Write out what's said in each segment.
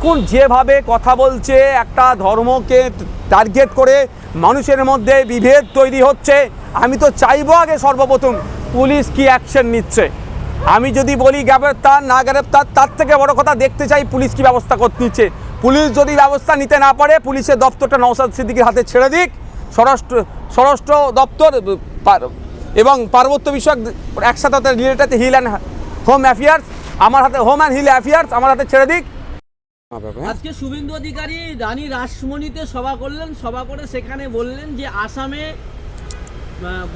কোন যেভাবে কথা বলছে, একটা ধর্মকে টার্গেট করে মানুষের মধ্যে বিভেদ তৈরি হচ্ছে। আমি তো চাইবো আগে সর্বপ্রথম পুলিশ কি অ্যাকশন নিচ্ছে। আমি যদি বলি গ্রেপ্তার না গ্রেপ্তার, তার থেকে বড় কথা দেখতে চাই পুলিশ কি ব্যবস্থা করতে নিচ্ছে। পুলিশ যদি ব্যবস্থা নিতে না পারে, পুলিশের দপ্তরটা নওশাদ সিদ্দিকীর হাতে ছেড়ে দিক। স্বরাষ্ট্র দপ্তর এবং পার্বত্য বিষয়ক একসাথে related hill and home affairs আমার হাতে, হোম অ্যান্ড হিল অ্যাফেয়ার্স আমার হাতে ছেড়ে দিক। আজকে শুভেন্দু অধিকারী রানী রাসমণিতে সভা করলেন, সভা করে সেখানে বললেন যে আসামে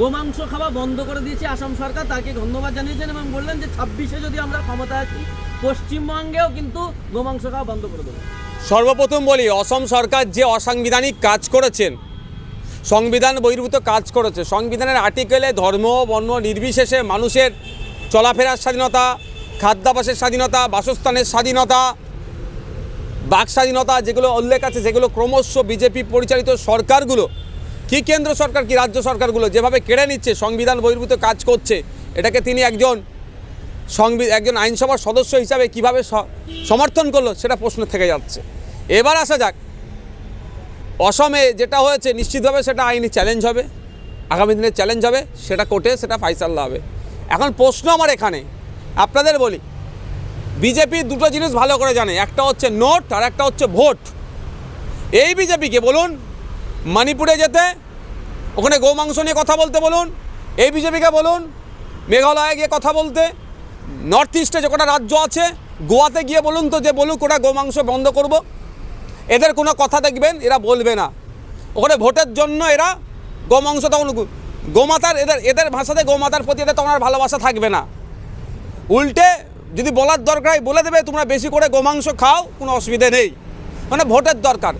গোমাংস খাওয়া বন্ধ করে দিয়েছে আসাম সরকার, তাকে ধন্যবাদ জানিয়েছেন এবং বললেন যে 26-এ যদি আমরা ক্ষমতা আছি পশ্চিমবঙ্গেও কিন্তু গোমাংস খাওয়া বন্ধ করে দেবো। সর্বপ্রথম বলি, অসম সরকার যে অসাংবিধানিক কাজ করেছেন, সংবিধান বহির্ভূত কাজ করেছে। সংবিধানের আর্টিকেলে ধর্ম বর্ণ নির্বিশেষে মানুষের চলাফেরার স্বাধীনতা, খাদ্যাভ্যাসের স্বাধীনতা, বাসস্থানের স্বাধীনতা, বাক স্বাধীনতা যেগুলো উল্লেখ আছে, যেগুলো ক্রমশ বিজেপি পরিচালিত সরকারগুলো, কি কেন্দ্র সরকার কি রাজ্য সরকারগুলো যেভাবে কেড়ে নিচ্ছে, সংবিধান বহির্ভূত কাজ করছে, এটাকে তিনি একজন আইনসভার সদস্য হিসাবে কিভাবে সমর্থন করলো সেটা প্রশ্ন থেকে যাচ্ছে। এবার আসা যাক, অসমে যেটা হয়েছে নিশ্চিতভাবে সেটা আইনি চ্যালেঞ্জ হবে, আগামী দিনে চ্যালেঞ্জ হবে, সেটা কোর্টে সেটা ফাইসাল্লা হবে। এখন প্রশ্ন আমার এখানে আপনাদের বলি, বিজেপি দুটো জিনিস ভালো করে জানে, একটা হচ্ছে নোট আর একটা হচ্ছে ভোট। এই বিজেপিকে বলুন মণিপুরে যেতে, ওখানে গোমাংস নিয়ে কথা বলতে বলুন। এই বিজেপিকে বলুন মেঘালয়ে গিয়ে কথা বলতে, নর্থ ইস্টে যে কটা রাজ্য আছে গোয়াতে গিয়ে বলুন তো, যে বলুক ওটা গোমাংস বন্ধ করব। এদের কোনো কথা দেখবেন এরা বলবে না। ওখানে ভোটের জন্য এরা গোমাংস, তখন গোমাতার এদের ভাষাতে গোমাতার প্রতি এদের তখন আর ভালোবাসা থাকবে না। উল্টে যদি বলার দরকার বলে দেবে তোমরা বেশি করে গোমাংস খাও, কোনো অসুবিধে নেই। মানে ভোটের দরকার,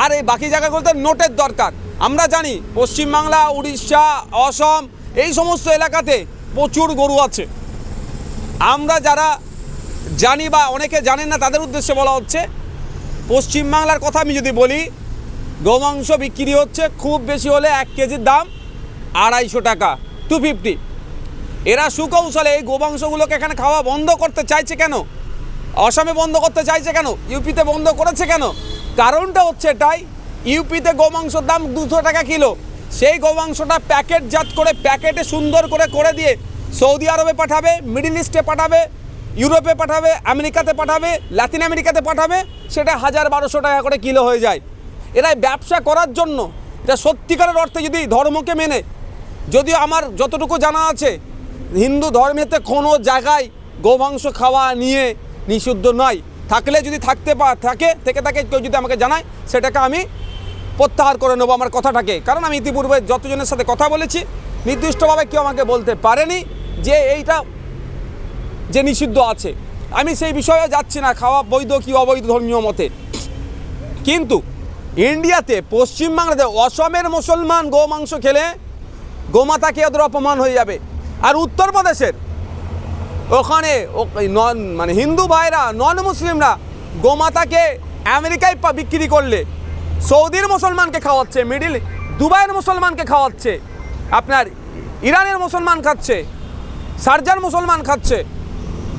আর এই বাকি জায়গাগুলোতে নোটের দরকার। আমরা জানি পশ্চিমবাংলা, উড়িষ্যা, অসম এই সমস্ত এলাকাতে প্রচুর গরু আছে। আমরা যারা জানি বা অনেকে জানেন না তাদের উদ্দেশ্যে বলা হচ্ছে, পশ্চিমবাংলার কথা আমি যদি বলি, গোমাংস বিক্রি হচ্ছে খুব বেশি হলে 1 কেজির দাম 250 টাকা, 250। এরা সুকৌশলে এই গোমাংসগুলোকে এখানে খাওয়া বন্ধ করতে চাইছে কেন? অসমে বন্ধ করতে চাইছে কেন? ইউপিতে বন্ধ করেছে কেন? কারণটা হচ্ছে এটাই, ইউপিতে গোমাংসের দাম 200 টাকা কিলো। সেই গোমাংসটা প্যাকেটজাত করে প্যাকেটে সুন্দর করে দিয়ে সৌদি আরবে পাঠাবে, মিডল ইস্টে পাঠাবে, ইউরোপে পাঠাবে, আমেরিকাতে পাঠাবে, লাতিন আমেরিকাতে পাঠাবে, সেটা 1000-1200 টাকা করে কিলো হয়ে যায়। এরা ব্যবসা করার জন্য, এটা সত্যিকারের অর্থে যদি ধর্মকে মেনে, যদিও আমার যতটুকু জানা আছে হিন্দু ধর্মেতে কোনো জায়গায় গোমাংস খাওয়া নিয়ে নিষিদ্ধ নয়। থাকলে যদি থেকে কেউ যদি আমাকে জানায়, সেটাকে আমি প্রত্যাহার করে নেবো আমার কথাটাকে। কারণ আমি ইতিপূর্বে যতজনের সাথে কথা বলেছি, নির্দিষ্টভাবে কেউ আমাকে বলতে পারেনি যে এইটা যে নিষিদ্ধ আছে। আমি সেই বিষয়ে যাচ্ছি না, খাওয়া বৈধ কি অবৈধ ধর্মীয় মতে। কিন্তু ইন্ডিয়াতে, পশ্চিমবাংলাতে, অসমের মুসলমান গোমাংস খেলে গোমাতাকে ওদের অপমান হয়ে যাবে। আর উত্তরপ্রদেশের ওখানে মানে হিন্দু ভাইরা, নন মুসলিমরা গোমাতাকে আমেরিকায় বিক্রি করলে সৌদির মুসলমানকে খাওয়াচ্ছে, দুবাইয়ের মুসলমানকে খাওয়াচ্ছে, আপনার ইরানের মুসলমান খাচ্ছে, শারজার মুসলমান খাচ্ছে,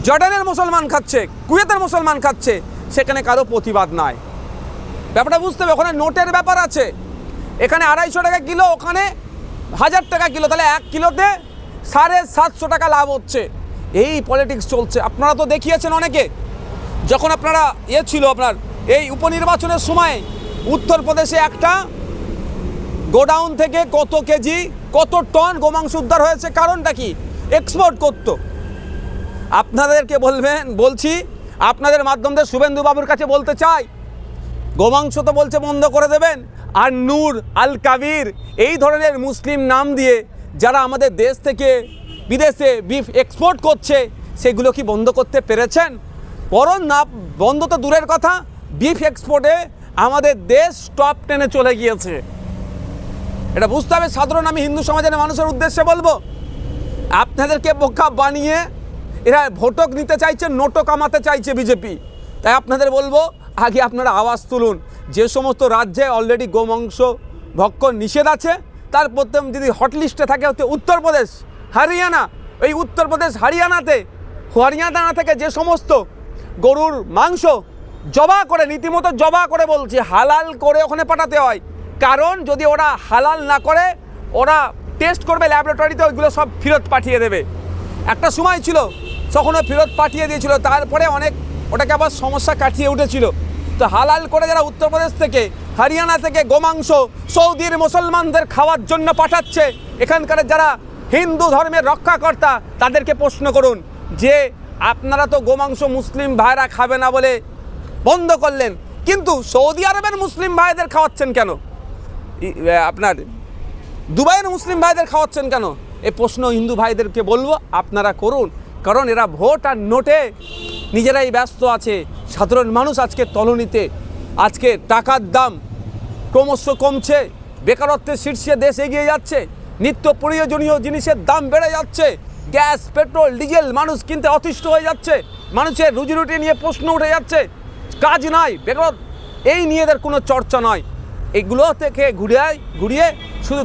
জর্ডানের মুসলমান খাচ্ছে, কুয়েতের মুসলমান খাচ্ছে, সেখানে কারো প্রতিবাদ নাই। ব্যাপারটা বুঝতে হবে, ওখানে নোটের ব্যাপার আছে। এখানে 250 টাকা কিলো, ওখানে 1000 টাকা কিলো, তাহলে 1 কিলোতে 750 টাকা লাভ হচ্ছে। এই পলিটিক্স চলছে। আপনারা তো দেখিয়েছেন অনেকে, যখন আপনারা ছিল আপনার এই উপনির্বাচনের সময় উত্তরপ্রদেশে একটা গোডাউন থেকে কত কেজি কত টন গোমাংস উদ্ধার হয়েছে। কারণটা কি? এক্সপোর্ট করত। আপনাদেরকে বলছি, আপনাদের মাধ্যমে শুভেন্দু বাবুর কাছে বলতে চাই, গোমাংস তো বলছে বন্ধ করে দেবেন, আর নূর আল কাবির এই ধরনের মুসলিম নাম দিয়ে যারা আমাদের দেশ থেকে বিদেশে বিফ এক্সপোর্ট করছে, সেগুলো কি বন্ধ করতে পেরেছেন? বরং না, বন্ধ তো দূরের কথা, বিফ এক্সপোর্টে আমাদের দেশ টপ 10-এ চলে গিয়েছে। এটা বুঝতে হবে। সাধারণ আমি হিন্দু সমাজের মানুষের উদ্দেশ্যে বলবো, আপনাদেরকে বোকা বানিয়ে এরা ভোটক নিতে চাইছে, নোটক কামাতে চাইছে বিজেপি। তাই আপনাদের বলবো, আগে আপনারা আওয়াজ তুলুন। যে সমস্ত রাজ্যে অলরেডি গোমাংস ভক্ষণ নিষেধ আছে, তার প্রথম যদি হটলিস্টে থাকে হচ্ছে উত্তরপ্রদেশ, হরিয়ানা। এই উত্তরপ্রদেশ, হরিয়ানা থেকে যে সমস্ত গরুর মাংস জবা করে, রীতিমতো জবা করে বলছি, হালাল করে ওখানে পাঠাতে হয়। কারণ যদি ওরা হালাল না করে, ওরা টেস্ট করবে ল্যাবরেটরিতে, ওইগুলো সব ফেরত পাঠিয়ে দেবে। একটা সময় ছিল তখনও ফেরত পাঠিয়ে দিয়েছিল, তারপরে অনেক ওটাকে আবার সমস্যা কাটিয়ে উঠেছিল। তো হালাল করে যারা উত্তরপ্রদেশ থেকে, হরিয়ানা থেকে গোমাংস সৌদির মুসলমানদের খাওয়ার জন্য পাঠাচ্ছে, এখানকার যারা হিন্দু ধর্মের রক্ষাকর্তা তাদেরকে প্রশ্ন করুন যে আপনারা তো গোমাংস মুসলিম ভাইরা খাবে না বলে বন্ধ করলেন, কিন্তু সৌদি আরবের মুসলিম ভাইদের খাওয়াচ্ছেন কেন? আপনার দুবাইয়ের মুসলিম ভাইদের খাওয়াচ্ছেন কেন? এই প্রশ্ন হিন্দু ভাইদেরকে বলবো, আপনারা করুন। কারণ এরা ভোট আর নোটে নিজেরাই ব্যস্ত আছে। সাধারণ মানুষ আজকে তলনিতে, আজকে টাকার দাম ক্রমশ কমছে, বেকারত্বের শীর্ষে দেশ এগিয়ে যাচ্ছে, নিত্য প্রয়োজনীয় জিনিসের দাম বেড়ে যাচ্ছে, গ্যাস পেট্রোল ডিজেল মানুষ কিনতে অতিষ্ঠ হয়ে যাচ্ছে, মানুষের রুজিরুটি নিয়ে প্রশ্ন উঠে যাচ্ছে, কাজ নাই, বেকার, এই নিয়ে এদের কোনো চর্চা নয়। এগুলো থেকে ঘুরিয়ে শুধু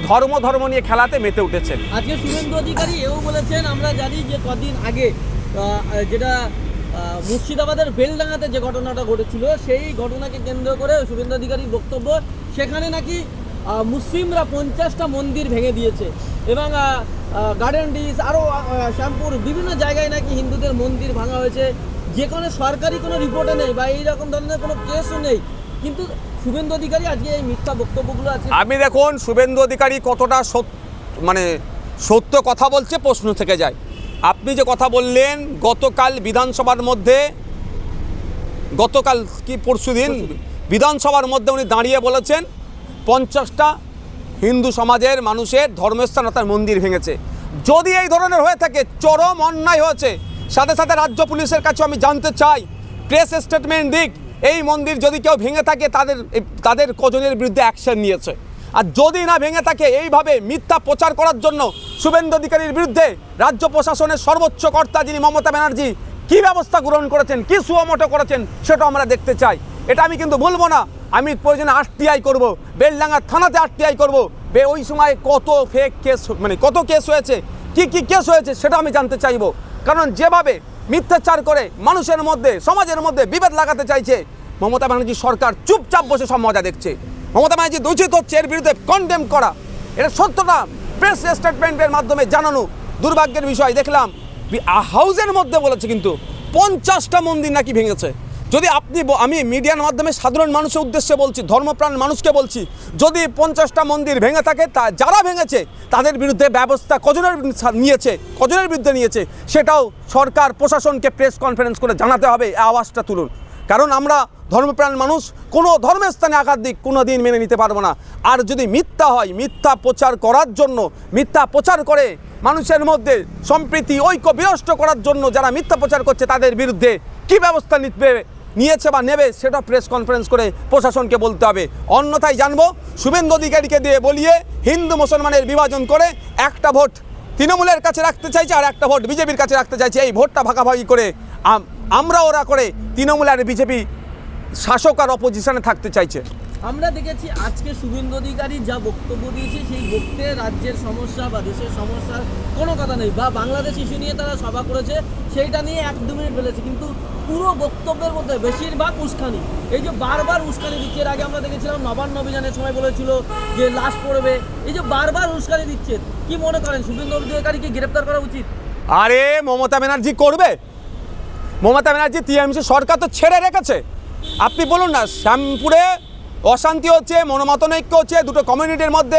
ধর্ম নিয়ে খেলাতে মেতে উঠেছেন। আজকে শুভেন্দু অধিকারী এও বলেছেন, আমরা জানি যে কদিন আগে যেটা মুর্শিদাবাদের বেলডাঙ্গাতে যে ঘটনাটা ঘটেছিল, সেই ঘটনাকে কেন্দ্র করে শুভেন্দু অধিকারীর বক্তব্য, সেখানে নাকি মুসলিমরা 50টা মন্দির ভেঙে দিয়েছে এবং গার্ডেন ডিস আরও শ্যামপুর বিভিন্ন জায়গায় নাকি হিন্দুদের মন্দির ভাঙা হয়েছে, যে কোনো সরকারি কোনো রিপোর্টে নেই বা এইরকম ধরনের কোনো কেসও নেই। কিন্তু শুভেন্দু অধিকারী আজকে এই মিথ্যা বক্তব্যগুলো আছে। আমি দেখুন শুভেন্দু অধিকারী কতটা সত্য কথা বলছে প্রশ্ন থেকে যায়। আপনি যে কথা বললেন গতকাল বিধানসভার মধ্যে, গতকাল কি পরশুদিন বিধানসভার মধ্যে উনি দাঁড়িয়ে বলেছেন 50টা হিন্দু সমাজের মানুষের ধর্মস্থান অর্থাৎ মন্দির ভেঙেছে। যদি এই ধরনের হয়ে থাকে, চরম অন্যায় হয়েছে। সাথে সাথে রাজ্য পুলিশের কাছে আমি জানতে চাই, প্রেস স্টেটমেন্ট দিক, এই মন্দির যদি কেউ ভেঙে থাকে তাদের কজনের বিরুদ্ধে অ্যাকশন নিয়েছে। আর যদি না ভেঙে থাকে, এইভাবে মিথ্যা প্রচার করার জন্য শুভেন্দু অধিকারীর বিরুদ্ধে রাজ্য প্রশাসনের সর্বোচ্চ কর্তা যিনি মমতা ব্যানার্জি কী ব্যবস্থা গ্রহণ করেছেন, কী সুমোটো করেছেন, সেটা আমরা দেখতে চাই। এটা আমি কিন্তু বলবো না, আমি প্রয়োজনে আরটিআই করব, বেলডাঙ্গা থানাতে আরটিআই করব। ওই সময় কত ফেক কেস, কত কেস হয়েছে, কি কেস হয়েছে, সেটা আমি জানতে চাইব। কারণ যেভাবে মিথ্যাচার করে মানুষের মধ্যে, সমাজের মধ্যে বিভেদ লাগাতে চাইছে মমতা ব্যানার্জি সরকার, চুপচাপ বসে সব মজা দেখছে। মমতা ব্যানার্জি দূষিত হচ্ছে, এর বিরুদ্ধে কন্ডেম করা, এটা সত্যটা প্রেস স্টেটমেন্টের মাধ্যমে জানানো। দুর্ভাগ্যের বিষয় দেখলাম হাউসের মধ্যে বলেছে, কিন্তু 50টা মন্দির নাকি ভেঙেছে। যদি আমি মিডিয়ার মাধ্যমে সাধারণ মানুষের উদ্দেশ্যে বলছি, ধর্মপ্রাণ মানুষকে বলছি, যদি 50টা মন্দির ভেঙে থাকে, তা যারা ভেঙেছে তাদের বিরুদ্ধে ব্যবস্থা কজনের বিরুদ্ধে নিয়েছে, সেটাও সরকার প্রশাসনকে প্রেস কনফারেন্স করে জানাতে হবে। এই আওয়াজটা তুলুন। কারণ আমরা ধর্মপ্রাণ মানুষ, কোনো ধর্মের স্থানে আঘাত দিক কোনো দিন মেনে নিতে পারবো না। আর যদি মিথ্যা হয়, মিথ্যা প্রচার করার জন্য, মিথ্যা প্রচার করে মানুষের মধ্যে সম্প্রীতি ঐক্য বিনষ্ট করার জন্য যারা মিথ্যা প্রচার করছে, তাদের বিরুদ্ধে কী ব্যবস্থা নিয়েছে বা নেবে, সেটা প্রেস কনফারেন্স করে প্রশাসনকে বলতে হবে। অন্যথায় জানবো শুভেন্দু অধিকারীকে দিয়ে বলিয়ে হিন্দু মুসলমানের বিভাজন করে একটা ভোট তৃণমূলের কাছে রাখতে চাইছে আর একটা ভোট বিজেপির কাছে রাখতে চাইছে। এই ভোটটা ভাগাভাগি করে ওরা করে তৃণমূল আর বিজেপি শাসক আর অপোজিশনে থাকতে চাইছে। আমরা দেখেছি আজকে শুভেন্দু অধিকারী যা বক্তব্য দিয়েছে, সেই বক্তব্যে রাজ্যের সমস্যা বা দেশের সমস্যার কোনো কথা নেই, বা বাংলাদেশ ইস্যু নিয়ে তারা সভা করেছে সেইটা নিয়ে 1-2 মিনিট বলেছে, কিন্তু পুরো বক্তব্যের মধ্যে বেশিরভাগ উস্কানি। এই যে বারবার উস্কানি দিচ্ছে, এর আগে আমরা দেখেছিলাম নবান্ন অভিযানের সময় বলেছিল যে লাশ পড়বে, এই যে বারবার উস্কানি দিচ্ছে, কি মনে করেন শুভেন্দু অধিকারীকে গ্রেপ্তার করা উচিত? আরে মমতা ব্যানার্জি করবে, মমতা ব্যানার্জি টিএমসি সরকার তো ছেড়ে রেখেছে। আপনি বলুন না, শ্যামপুরে অশান্তি হচ্ছে, মনোমাতনৈক্য হচ্ছে, দুটো কমিউনিটির মধ্যে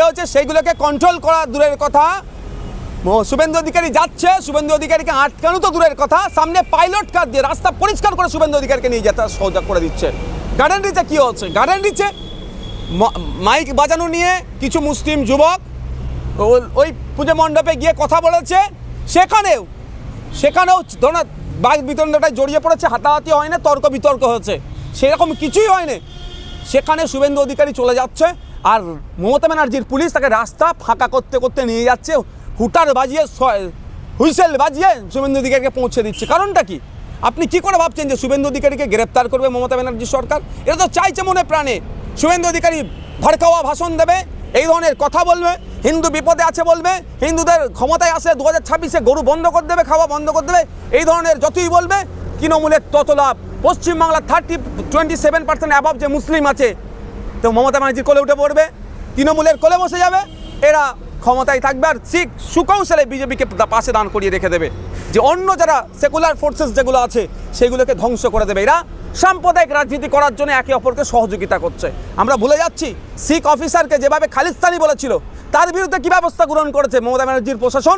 হচ্ছে, সেইগুলোকে কন্ট্রোল করা দূরের কথা, শুভেন্দু অধিকারী যাচ্ছে, শুভেন্দু অধিকারীকে আটকানো তো দূরের কথা, সামনে পাইলট কার দিয়ে রাস্তা পরিষ্কার করে শুভেন্দু অধিকারীকে নিয়ে যেতে সহজ করে দিচ্ছে। গার্ডেন রিচে কী হচ্ছে, গার্ডেন রিচে মাইক বাজানো নিয়ে কিছু মুসলিম যুবক ওই পুজো মণ্ডপে গিয়ে কথা বলেছে, সেখানেও ধরুন বাঘ বিতণ্ডটায় জড়িয়ে পড়েছে, হাতাহাতি হয়নি, তর্ক বিতর্ক হয়েছে, সেরকম কিছুই হয়নি। সেখানে শুভেন্দু অধিকারী চলে যাচ্ছে আর মমতা ব্যানার্জির পুলিশ তাকে রাস্তা ফাঁকা করতে করতে নিয়ে যাচ্ছে, হুইসেল বাজিয়ে শুভেন্দু অধিকারীকে পৌঁছে দিচ্ছে। কারণটা কি? আপনি কি করে ভাবছেন যে শুভেন্দু অধিকারীকে গ্রেপ্তার করবে মমতা ব্যানার্জি সরকার? এটা তো চাইছে মনে প্রাণে শুভেন্দু অধিকারী ভড়কাওয়া ভাষণ দেবে, এই ধরনের কথা বলবে, হিন্দু বিপদে আছে বলবে, হিন্দুদের ক্ষমতায় আসে 2026-এ গরু বন্ধ করে দেবে, খাওয়া বন্ধ করে দেবে, এই ধরনের যতই বলবে তৃণমূলের তত লাভ, পশ্চিমবাংলা 27% অ্যাবভ যে মুসলিম আছে, তো মমতা ব্যানার্জির কোলে উঠে পড়বে, তৃণমূলের কোলে বসে যাবে, এরা ক্ষমতায় থাকবে আর ঠিক সুকৌশলে বিজেপিকে পাশে দান করিয়ে রেখে দেবে, যে অন্য যারা সেকুলার ফোর্সেস যেগুলো আছে সেগুলোকে ধ্বংস করে দেবে। এরা সাম্প্রদায়িক রাজনীতি করার জন্য একে অপরকে সহযোগিতা করছে। আমরা ভুলে যাচ্ছি শিখ অফিসারকে যেভাবে খালিস্তানি বলেছিল, তার বিরুদ্ধে কী ব্যবস্থা গ্রহণ করেছে মমতা ব্যানার্জির প্রশাসন?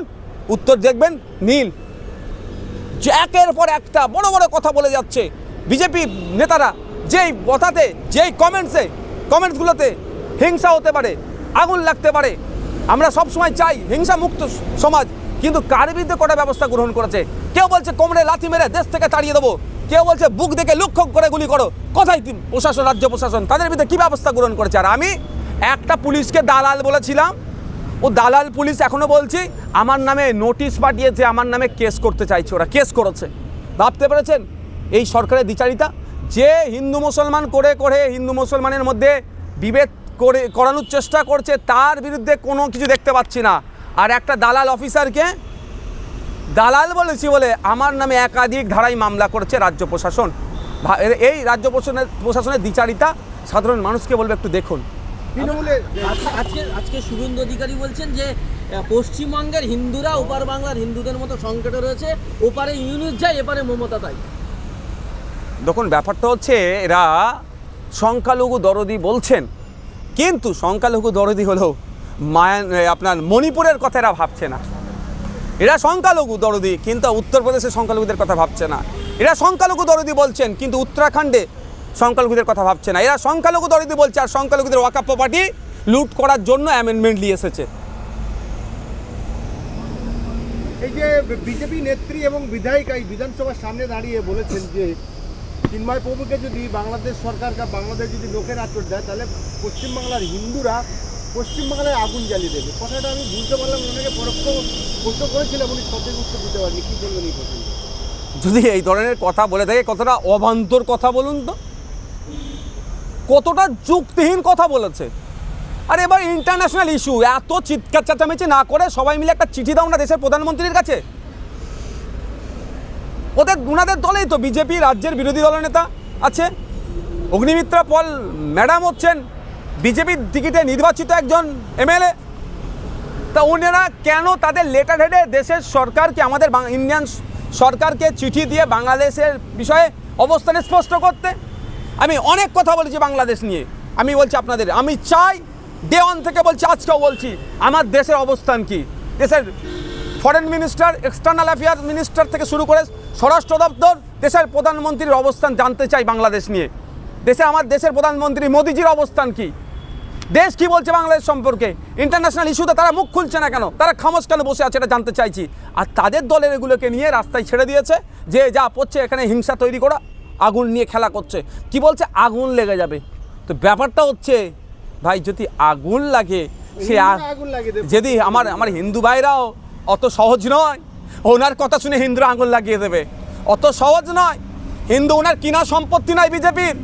উত্তর দেখবেন নীল। যে একের পর একটা বড় বড় কথা বলে যাচ্ছে বিজেপি নেতারা, যেই কথাতে যেই কমেন্টসগুলোতে হিংসা হতে পারে, আগুন লাগতে পারে। আমরা সবসময় চাই হিংসা মুক্ত সমাজ, কিন্তু কার বিরুদ্ধে কটা ব্যবস্থা গ্রহণ করেছে? কেউ বলছে কোমরে লাথি মেরে দেশ থেকে তাড়িয়ে দেবো, কেউ বলছে বুক দেখে লক্ষ্য করে গুলি করো। কোথায় প্রশাসন, রাজ্য প্রশাসন তাদের বিরুদ্ধে কী ব্যবস্থা গ্রহণ করেছে? আর আমি একটা পুলিশকে দালাল বলেছিলাম, ও দালাল পুলিশ এখনও বলছি আমার নামে নোটিশ পাঠিয়েছে, আমার নামে কেস করতে চাইছে, ওরা কেস করেছে। ভাবতে পেরেছেন এই সরকারের দ্বিচারিতা? যে হিন্দু মুসলমান করে করে হিন্দু মুসলমানের মধ্যে বিভেদ করানোর চেষ্টা করছে, তার বিরুদ্ধে কোনো কিছু দেখতে পাচ্ছি না। আর একটা দালাল অফিসারকে দালাল বলেছি বলে আমার নামে একাধিক ধারায় মামলা করেছে রাজ্য প্রশাসন। এই রাজ্য প্রশাসনের দ্বিচারিতা সাধারণ মানুষকে বলবে একটু দেখুন। আজকে শুভেন্দু অধিকারী বলছেন যে পশ্চিমবঙ্গের হিন্দুরা ওপার বাংলার হিন্দুদের মতো সংকটে রয়েছে, ওপারে ইউনিট যায়, এপারে মমতা তাই। দেখুন ব্যাপারটা হচ্ছে এরা সংখ্যালঘু দরদি বলছেন, কিন্তু সংখ্যালঘু দরদি হলেও আপনার মণিপুরের কথা এরা ভাবছে না। এরা সংখ্যালঘু দরদি কিন্তু উত্তরপ্রদেশের সংখ্যালঘুদের কথা ভাবছে না। এরা সংখ্যালঘু দরদি বলছেন কিন্তু উত্তরাখণ্ডে সংখ্যালঘুদের কথা ভাবছে না। এরা সংখ্যালঘু দরদি বলছে আর সংখ্যালঘুদের ওয়াকফ প্রপার্টি লুট করার জন্য অ্যামেন্ডমেন্ট নিয়ে এসেছে। এই যে বিজেপি নেত্রী এবং বিধায়িকা এই বিধানসভার সামনে দাঁড়িয়ে বলেছেন যে চিন্ময় প্রভুকে যদি বাংলাদেশ সরকার বা বাংলাদেশ যদি লোকের আচর দেয়, তাহলে পশ্চিমবাংলার হিন্দুরা পশ্চিমবাংলায় আগুন জ্বালিয়ে দেবে। কথাটা আমি বুঝতে পারলাম, অনেকে পরোক্ষ প্রশ্ন করেছিলাম, উনি সঠিক উত্তর দিতে পারেনি। কী বলবেন এই প্রশ্ন? যদি এই ধরনের কথা বলে থাকে, কতটা অবান্তর কথা বলুন তো, কতটা যুক্তিহীন কথা বলেছে। আর এবার ইন্টারন্যাশনাল ইস্যু, এত চিৎকার চেঁচামেচি না করে সবাই মিলে একটা চিঠি দাও না দেশের প্রধানমন্ত্রীর কাছে। ওনাদের দলেই তো বিজেপি রাজ্যের বিরোধী দলনেতা আছে, অগ্নিমিত্রা পল ম্যাডাম হচ্ছেন বিজেপির টিকিটে নির্বাচিত একজন এমএলএ। তা ওনারা কেন তাদের লেটার হেডে দেশের সরকারকে, আমাদের ইন্ডিয়ান সরকারকে চিঠি দিয়ে বাংলাদেশের বিষয়ে অবস্থান স্পষ্ট করতে? আমি অনেক কথা বলেছি বাংলাদেশ নিয়ে, আমি বলছি আপনাদের, আমি চাই ডে ওয়ান থেকে বলছি, আজকেও বলছি, আমার দেশের অবস্থান কি, দেশের foreign minister, external affairs minister থেকে শুরু করে স্বরাষ্ট্র দপ্তর, দেশের প্রধানমন্ত্রীর অবস্থান জানতে চাই বাংলাদেশ নিয়ে। আমার দেশের প্রধানমন্ত্রী মোদিজির অবস্থান কি, দেশ কি বলছে বাংলাদেশ সম্পর্কে, ইন্টারন্যাশনাল ইস্যুতে তারা মুখ খুলছে না কেন, তারা খামোশ কেন বসে আছে, এটা জানতে চাইছি। আর তাদের দলের এগুলোকে নিয়ে রাস্তায় ছেড়ে দিয়েছে, যে যা পড়ছে এখানে হিংসা তৈরি করা, আগুন নিয়ে খেলা করছে। কি বলছে? আগুন লেগে যাবে। তো ব্যাপারটা হচ্ছে ভাই, যদি আগুন লাগে, সে যদি আমার হিন্দু ভাইরাও অত সহজ নয়, ওনার কথা শুনে হিন্দুরা আগুন লাগিয়ে দেবে, অত সহজ নয়। হিন্দু ওনার কিনা সম্পত্তি নয় বিজেপির,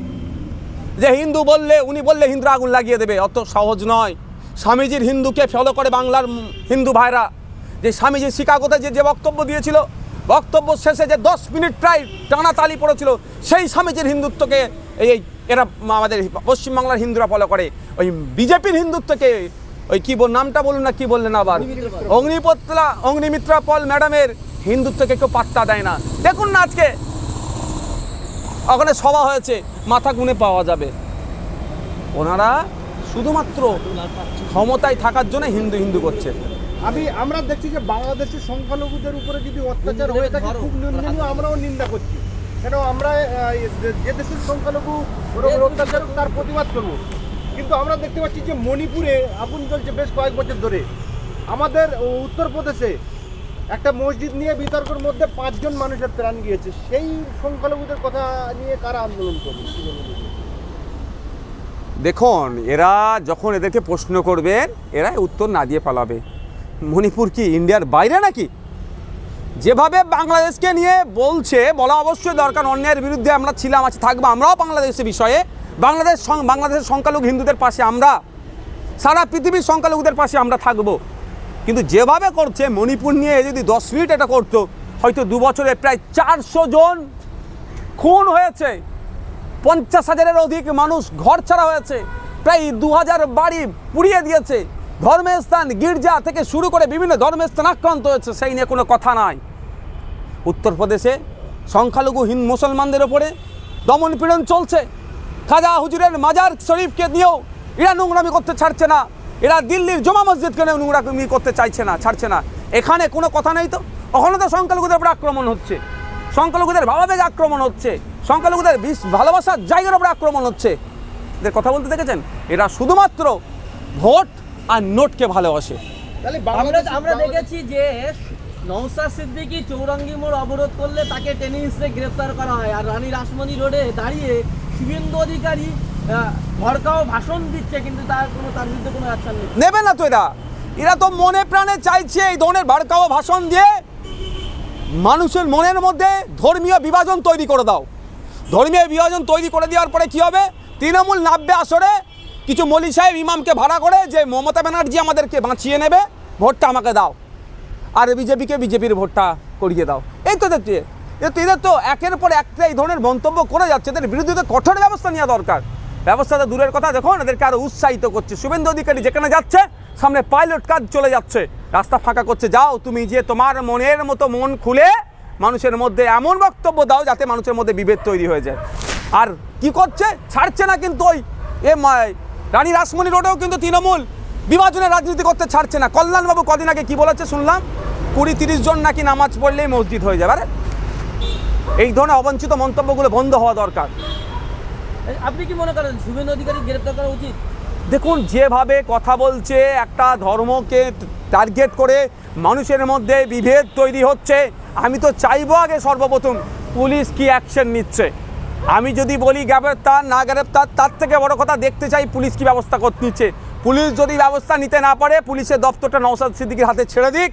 যে হিন্দু বললে, উনি বললে হিন্দুরা আগুন লাগিয়ে দেবে, অত সহজ নয়। স্বামীজির হিন্দুকে ফলো করে বাংলার হিন্দু ভাইরা, যে স্বামীজি শিকাগোতে যে বক্তব্য দিয়েছিল, বক্তব্য শেষে যে 10 মিনিট প্রায় টানা তালি পড়েছিল, সেই স্বামীজির হিন্দুত্বকে এরা আমাদের পশ্চিমবাংলার হিন্দুরা ফলো করে। ওই বিজেপির হিন্দুত্বকে ওই কি নামটা বলুন না, কি বললেন আবার, অগ্নিমিত্রা পল ম্যাডামের হিন্দুত্বকে কেউ পাত্তা দেয় না। দেখুন না আজকে ওখানে সভা হয়েছে, মাথা গুনে পাওয়া যাবে। ওনারা শুধুমাত্র ক্ষমতায় থাকার জন্য হিন্দু হিন্দু করছে। আমরা দেখছি যে বাংলাদেশের সংখ্যালঘুদের উপরে যদি অত্যাচার হয়ে থাকে, খুব নিন্দনীয়, আমরাও নিন্দা করছি। কেন আমরা যে দেশের সংখ্যালঘু অত্যাচার তার প্রতিবাদ করবো, কিন্তু আমরা দেখতে পাচ্ছি যে মণিপুরে আগুন জ্বলছে বেশ কয়েক বছর ধরে। আমাদের উত্তরপ্রদেশে একটা মসজিদ নিয়ে বিতর্কের মধ্যে 5 জন মানুষের প্রাণ গিয়েছে। সেই সংখ্যালঘুদের কথা নিয়ে কারা আন্দোলন করবে? দেখুন, এরা যখন এদেরকে প্রশ্ন করবেন, এরা উত্তর না দিয়ে পালাবে। মণিপুর কি ইন্ডিয়ার বাইরে নাকি? যেভাবে বাংলাদেশকে নিয়ে বলছে, বলা অবশ্যই দরকার, অন্যায়ের বিরুদ্ধে আমরা ছিলাম, আছি, থাকবো। আমরাও বাংলাদেশের বিষয়ে, বাংলাদেশের সংখ্যালঘু হিন্দুদের পাশে আমরা, সারা পৃথিবীর সংখ্যালঘুদের পাশে আমরা থাকবো। কিন্তু যেভাবে করছে, মণিপুর নিয়ে যদি 10 মিনিট এটা করতো, হয়তো 2 বছরে প্রায় 400 জন খুন হয়েছে, 50,000-এর অধিক মানুষ ঘর ছাড়া হয়েছে, প্রায় 2,000 বাড়ি পুড়িয়ে দিয়েছে, ধর্মের স্থান গির্জা থেকে শুরু করে বিভিন্ন ধর্মের স্থান আক্রান্ত হয়েছে, সেই নিয়ে কোনো কথা নাই। উত্তরপ্রদেশে সংখ্যালঘু হিন্দু মুসলমানদের ওপরে দমন পীড়ন চলছে। খাজা হুজুরের মাজার শরীফকে নিয়েও এরা নোংরামি করতে ছাড়ছে না, এরা দিল্লির জমা মসজিদকে নিয়েও নোংরামি করতে চাইছে না, ছাড়ছে না। এখানে কোনো কথা নেই তো, ওখানে তো সংখ্যালঘুদের উপরে আক্রমণ হচ্ছে, সংখ্যালঘুদের ভাবাবেগে আক্রমণ হচ্ছে, সংখ্যালঘুদের ভালোবাসার জায়গার উপরে আক্রমণ হচ্ছে। এদের কথা বলতে দেখেছেন, এরা শুধুমাত্র ভোট আর নোটকে ভালোবাসে। তাহলে আমরা দেখেছি যে নওশাদ সিদ্দিকী চৌরঙ্গি মোড় অবরোধ করলে তাকে টেনে হিসেবে গ্রেফতার করা হয়, আর রানী রাসমণি রোডে দাঁড়িয়ে শুভেন্দু অধিকারী ভড়কাও ভাষণ দিচ্ছে, কিন্তু তার বিরুদ্ধে কোনো অ্যাকশন নেই। নেবে না তো এরা তো মনে প্রাণে চাইছে এই ধরনের ভড়কাও ভাষণ দিয়ে মানুষের মনের মধ্যে ধর্মীয় বিভাজন তৈরি করে দাও। ধর্মীয় বিভাজন তৈরি করে দেওয়ার পরে কি হবে, তৃণমূল নামবে আসরে, কিছু মৌলী সাহেব ইমামকে ভাড়া করে যে মমতা ব্যানার্জি আমাদেরকে বাঁচিয়ে নেবে, ভোটটা আমাকে দাও, আর বিজেপিকে বিজেপির ভোটটা করিয়ে দাও। এই তো দেখছি এদের তো একের পর একটা এই ধরনের মন্তব্য করে যাচ্ছে, এদের বিরুদ্ধে তো কঠোর ব্যবস্থা নেওয়া দরকার। ব্যবস্থাটা দূরের কথা, দেখুন এদেরকে আরও উৎসাহিত করছে। শুভেন্দু অধিকারী যেখানে যাচ্ছে সামনে পাইলট কাজ চলে যাচ্ছে, রাস্তা ফাঁকা করছে, যাও তুমি যে তোমার মনের মতো মন খুলে মানুষের মধ্যে এমন বক্তব্য দাও যাতে মানুষের মধ্যে বিভেদ তৈরি হয়ে যায়। আর কি করছে, ছাড়ছে না কিন্তু ওই রানী রাসমণি রোডেও কিন্তু তৃণমূল বিভাজনের রাজনীতি করতে ছাড়ছে না। কল্যাণবাবু কদিন আগে কি বলেছে শুনলাম, 20-30 জন নাকি নামাজ পড়লেই মসজিদ হয়ে যাবে। আরে এই ধরনের অবাঞ্ছিত মন্তব্যগুলো বন্ধ হওয়া দরকার। আপনি কি মনে করেন শুভেন্দু অধিকারী গ্রেফতার করা উচিত? দেখুন যেভাবে কথা বলছে, একটা ধর্মকে টার্গেট করে মানুষের মধ্যে বিভেদ তৈরি হচ্ছে, আমি তো চাইবো আগে সর্বপ্রথম পুলিশ কি অ্যাকশন নিচ্ছে। আমি যদি বলি গ্রেপ্তার না গ্রেপ্তার, তার থেকে বড় কথা দেখতে চাই পুলিশ কি ব্যবস্থা করতে নিচ্ছে। পুলিশ যদি ব্যবস্থা নিতে না পারে, পুলিশের দপ্তরটা নওশাদ সিদ্দিকীর হাতে ছেড়ে দিক,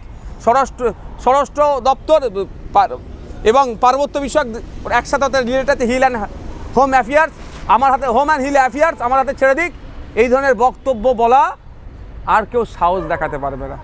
স্বরাষ্ট্র দপ্তর এবং পার্বত্য বিষয়ক একসাথে related hill and home affairs আমার হাতে, হোম অ্যান্ড হিল অ্যাফেয়ার্স আমার হাতে ছেড়ে দিক। এই ধরনের বক্তব্য বলা আর কেউ সাহস দেখাতে পারবে না।